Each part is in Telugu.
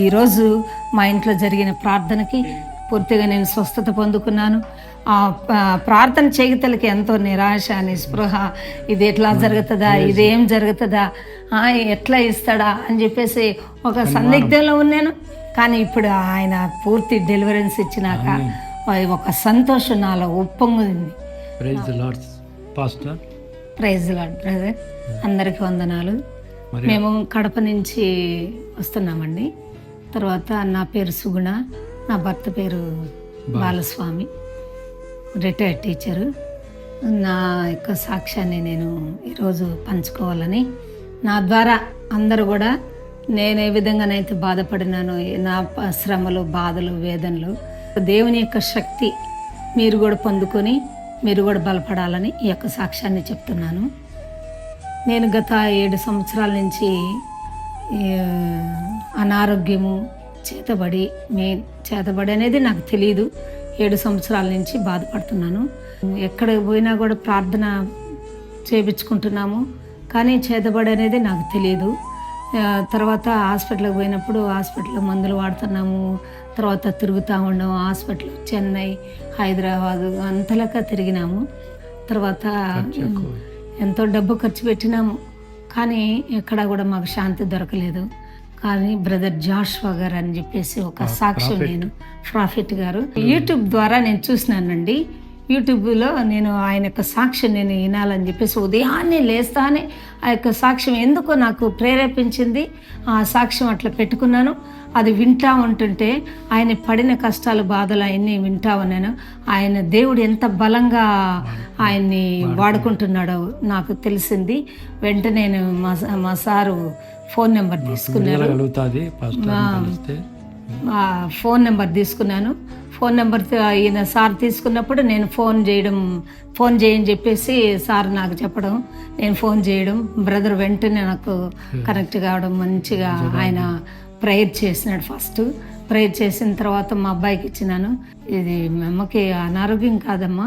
ఈరోజు మా ఇంట్లో జరిగిన ప్రార్థనకి పూర్తిగా నేను స్వస్థత పొందుకున్నాను. ఆ ప్రార్థన చేయగతలకి ఎంతో నిరాశ నిస్పృహ, ఇది ఎట్లా జరుగుతుందా, ఇదేం జరుగుతుందా, ఎట్లా ఇస్తాడా అని చెప్పేసి ఒక సందిగ్ధంలో ఉన్నాను. కానీ ఇప్పుడు ఆయన పూర్తి డెలివరెన్స్ ఇచ్చినాక ఒక సంతోషం నాలో ఉప్పొంగింది. Praise the lord pastor. Praise the lord brother. అందరికీ వందనాలు. మేము కడప నుంచి వస్తున్నామండి. తర్వాత నా పేరు సుగుణ, నా భర్త పేరు బాలస్వామి, రిటైర్డ్ టీచరు. నా యొక్క సాక్ష్యాన్ని నేను ఈరోజు పంచుకోవాలని, నా ద్వారా అందరూ కూడా నేను ఏ విధంగానైతే బాధపడినానో, నా శ్రమలు, బాధలు, వేదనలు, దేవుని యొక్క శక్తి మీరు కూడా పొందుకొని మీరు కూడా బలపడాలని ఈ యొక్క సాక్ష్యాన్ని చెప్తున్నాను. నేను గత 7 సంవత్సరాల నుంచి అనారోగ్యము, చేతబడి అనేది నాకు తెలియదు. 7 సంవత్సరాల నుంచి బాధపడుతున్నాను. ఎక్కడికి పోయినా కూడా ప్రార్థన చేయించుకుంటున్నాము, కానీ చేతబడి అనేది నాకు తెలియదు. తర్వాత హాస్పిటల్కి పోయినప్పుడు హాస్పిటల్లో మందులు వాడుతున్నాము. తర్వాత తిరుగుతూ ఉన్నాము. హాస్పిటల్ చెన్నై, హైదరాబాదు అంతలకా తిరిగినాము. తర్వాత ఎంతో డబ్బు ఖర్చు పెట్టినాము, కానీ ఎక్కడా కూడా మాకు శాంతి దొరకలేదు. కానీ బ్రదర్ జాషువా గారు అని చెప్పేసి ఒక సాక్ష్యం, నేను ప్రాఫిట్ గారు యూట్యూబ్ ద్వారా నేను చూసినానండి. యూట్యూబ్లో నేను ఆయన యొక్క సాక్ష్యం నేను వినాలని చెప్పేసి ఉదయాన్నే లేస్తానే ఆ యొక్క సాక్ష్యం ఎందుకో నాకు ప్రేరేపించింది. ఆ సాక్ష్యం అట్లా పెట్టుకున్నాను. అది వింటా ఉంటుంటే ఆయన పడిన కష్టాలు, బాధలు అవన్నీ వింటా ఉన్నాను. ఆయన దేవుడు ఎంత బలంగా ఆయన్ని వాడుకుంటున్నాడో నాకు తెలిసింది. వెంటనే నేను మా సారు ఫోన్ నెంబర్ తీసుకున్నాను. ఫోన్ నెంబర్ తీసుకున్నాను. ఫోన్ నెంబర్ ఈయన సార్ తీసుకున్నప్పుడు నేను ఫోన్ చేయని చెప్పేసి సార్ నాకు చెప్పడం, నేను ఫోన్ చేయడం, బ్రదర్ వెంటనే నాకు కనెక్ట్ కావడం, మంచిగా ఆయన ప్రేయర్ చేసినాడు. ఫస్ట్ ప్రేయర్ చేసిన తర్వాత మా అబ్బాయికి ఇచ్చినాను. ఇది మా అమ్మకి అనారోగ్యం కాదమ్మా,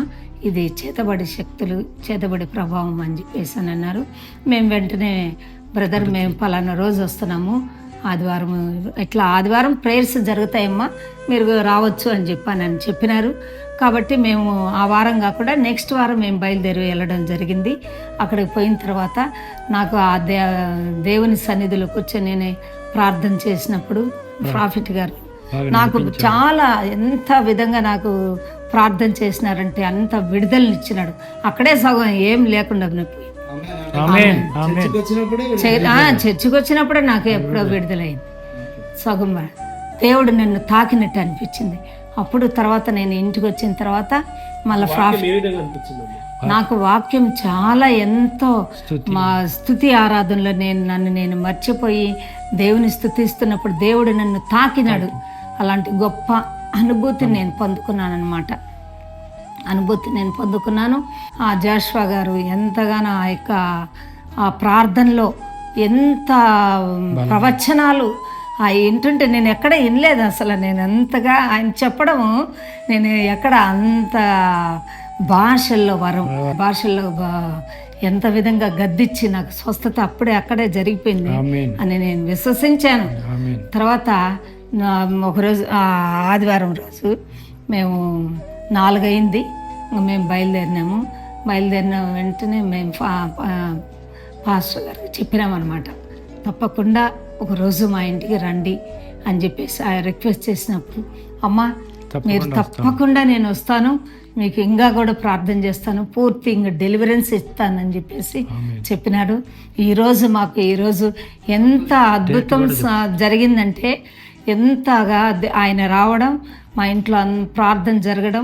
ఇది చేతబడి శక్తులు, చేతబడి ప్రభావం అని చెప్పేసి అని అన్నారు. మేము వెంటనే బ్రదర్ మేము పలానా రోజు వస్తున్నాము, ఆదివారం, ఇట్లా ఆదివారం ప్రేయర్స్ జరుగుతాయమ్మా, మీరు రావచ్చు అని చెప్పినారు. కాబట్టి మేము ఆ వారం కాకుండా నెక్స్ట్ వారం మేము బయలుదేరి వెళ్ళడం జరిగింది. అక్కడికి పోయిన తర్వాత నాకు ఆ దేవుని సన్నిధిలో కూర్చొని నేను ప్రార్థన చేసినప్పుడు ప్రాఫిట్ గారు నాకు చాలా ఎంత విధంగా నాకు ప్రార్థన చేసినారంటే అంత విడుదలనిచ్చినాడు. అక్కడే సగం ఏం లేకుండా చర్చికి వచ్చినప్పుడే నాకు ఎప్పుడో విడుదలైంది. సగం దేవుడు నన్ను తాకినట్టు అనిపించింది. అప్పుడు తర్వాత నేను ఇంటికి వచ్చిన తర్వాత మళ్ళీ నాకు వాక్యం చాలా ఎంతో మా స్తుతి ఆరాధనలో నన్ను నేను మర్చిపోయి దేవుని స్తుతిస్తున్నప్పుడు దేవుడు నన్ను తాకినాడు. అలాంటి గొప్ప అనుభూతిని నేను పొందుకున్నాను. ఆ జాషువా గారు ఎంతగానో ఆ యొక్క ఆ ప్రార్థనలో ఎంత ప్రవచనాలు వింటుంటే నేను ఎక్కడ వినలేదు అసలు. నేను అంతగా ఆయన చెప్పడం, నేను ఎక్కడ అంత భాషల్లో ఎంత విధంగా గద్దిచ్చి నాకు స్వస్థత అక్కడే జరిగిపోయింది అని నేను విశ్వసించాను. తర్వాత ఒకరోజు ఆదివారం రోజు మేము 4 అయింది, మేము బయలుదేరిన వెంటనే మేము పాస్టర్ గారికి చెప్పినామన్నమాట, తప్పకుండా ఒకరోజు మా ఇంటికి రండి అని చెప్పేసి ఆయన రిక్వెస్ట్ చేసినప్పుడు, అమ్మ మీరు తప్పకుండా నేను వస్తాను, మీకు ఇంకా కూడా ప్రార్థన చేస్తాను, పూర్తి ఇంకా డెలివరెన్స్ ఇస్తానని చెప్పేసి చెప్పినాడు. ఈరోజు ఎంత అద్భుతం జరిగిందంటే, ఎంతగా ఆయన రావడం, మా ఇంట్లో ప్రార్థన జరగడం,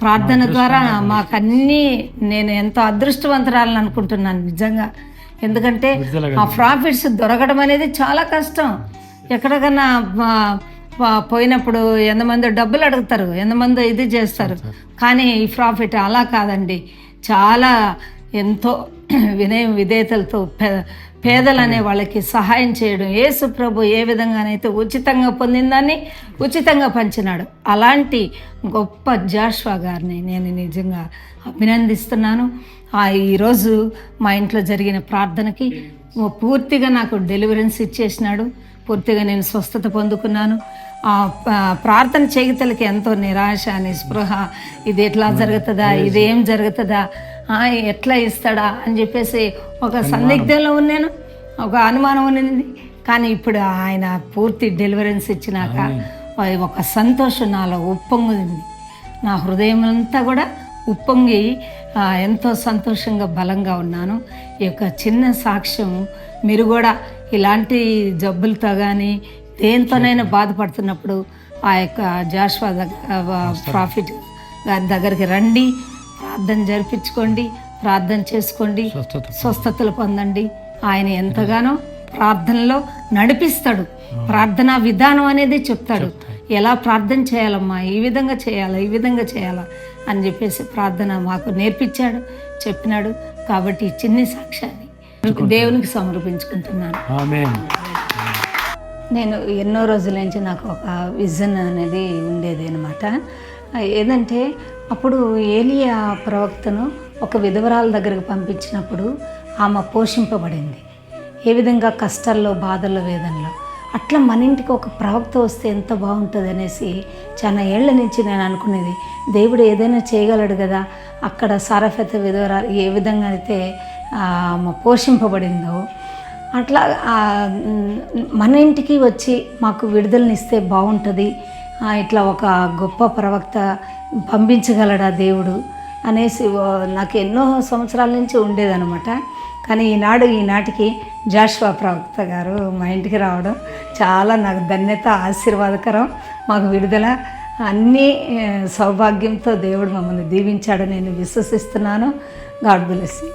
ప్రార్థన ద్వారా మాకన్నీ నేను ఎంతో అదృష్టవంతురాలని అనుకుంటున్నాను నిజంగా. ఎందుకంటే ఆ ప్రాఫిట్స్ దొరకడం అనేది చాలా కష్టం. ఎక్కడికన్నా పోయినప్పుడు ఎంతమంది డబ్బులు అడుగుతారు, ఎంతమంది ఇది చేస్తారు, కానీ ఈ ప్రాఫిట్ అలా కాదండి. చాలా ఎంతో వినయం విధేయతలతో పేదలనే వాళ్ళకి సహాయం చేయడం, యేసు ప్రభు ఏ విధంగానైతే ఉచితంగా పొందిందాన్ని ఉచితంగా పంచినాడు, అలాంటి గొప్ప జాషువా గారిని నేను నిజంగా అభినందిస్తున్నాను. ఈరోజు మా ఇంట్లో జరిగిన ప్రార్థనకి పూర్తిగా నాకు డెలివరెన్స్ ఇచ్చేసినాడు. పూర్తిగా నేను స్వస్థత పొందుకున్నాను. ప్రార్థన చేయగతలకి ఎంతో నిరాశ, నిస్పృహ, ఇది ఎట్లా జరుగుతుందా, ఇదేం జరుగుతుందా, ఎట్లా ఇస్తాడా అని చెప్పేసి ఒక సందిగ్ధంలో ఉన్నాను, ఒక అనుమానం ఉన్నది. కానీ ఇప్పుడు ఆయన పూర్తి డెలివరెన్స్ ఇచ్చినాక ఒక సంతోషం నాలో ఉప్పొంగింది. నా హృదయం అంతా కూడా ఉప్పొంగి ఎంతో సంతోషంగా బలంగా ఉన్నాను. ఈ యొక్క చిన్న సాక్ష్యం మీరు కూడా ఇలాంటి జబ్బులతో కానీ దేంతోనైనా బాధపడుతున్నప్పుడు ఆ యొక్క జాషువా ప్రాఫిట్ గారి దగ్గరికి రండి, ప్రార్థన జరిపించుకోండి, ప్రార్థన చేసుకోండి, స్వస్థతలు పొందండి. ఆయన ఎంతగానో ప్రార్థనలో నడిపిస్తాడు. ప్రార్థనా విధానం అనేది చెప్తాడు. ఎలా ప్రార్థన చేయాలమ్మా, ఈ విధంగా చేయాలా, ఈ విధంగా చేయాలా అని చెప్పేసి ప్రార్థన మాకు నేర్పించాడు, చెప్పినాడు. కాబట్టి ఈ చిన్ని సాక్ష్యాన్ని దేవునికి సమర్పించుకుంటున్నాను. నేను ఎన్నో రోజుల నుంచి నాకు ఒక విజన్ అనేది ఉండేది అనమాట. ఏదంటే అప్పుడు ఏలియా ప్రవక్తను ఒక విధవరాల దగ్గరకు పంపించినప్పుడు ఆమె పోషింపబడింది. ఏ విధంగా కష్టాల్లో, బాధల్లో, వేదనలో. అట్లా మన ఇంటికి ఒక ప్రవక్త వస్తే ఎంత బాగుంటుంది అనేసి చాలా ఏళ్ల నుంచి నేను అనుకునేది. దేవుడు ఏదైనా చేయగలడు కదా. అక్కడ సారఫత విధవరాలు ఏ విధంగా అయితే పోషింపబడిందో అట్లా మన ఇంటికి వచ్చి మాకు విడుదలనిస్తే బాగుంటుంది. ఇట్లా ఒక గొప్ప ప్రవక్త పంపించగలడా దేవుడు అనేసి నాకు ఎన్నో సంవత్సరాల నుంచి ఉండేదన్నమాట. కానీ ఈనాటికి జాషువా ప్రవక్త గారు మా ఇంటికి రావడం చాలా నాకు ధన్యత, ఆశీర్వాదకరం. మాకు విడుదల, అన్నీ సౌభాగ్యంతో దేవుడు మమ్మల్ని దీవించాడని నేను విశ్వసిస్తున్నాను. God bless you.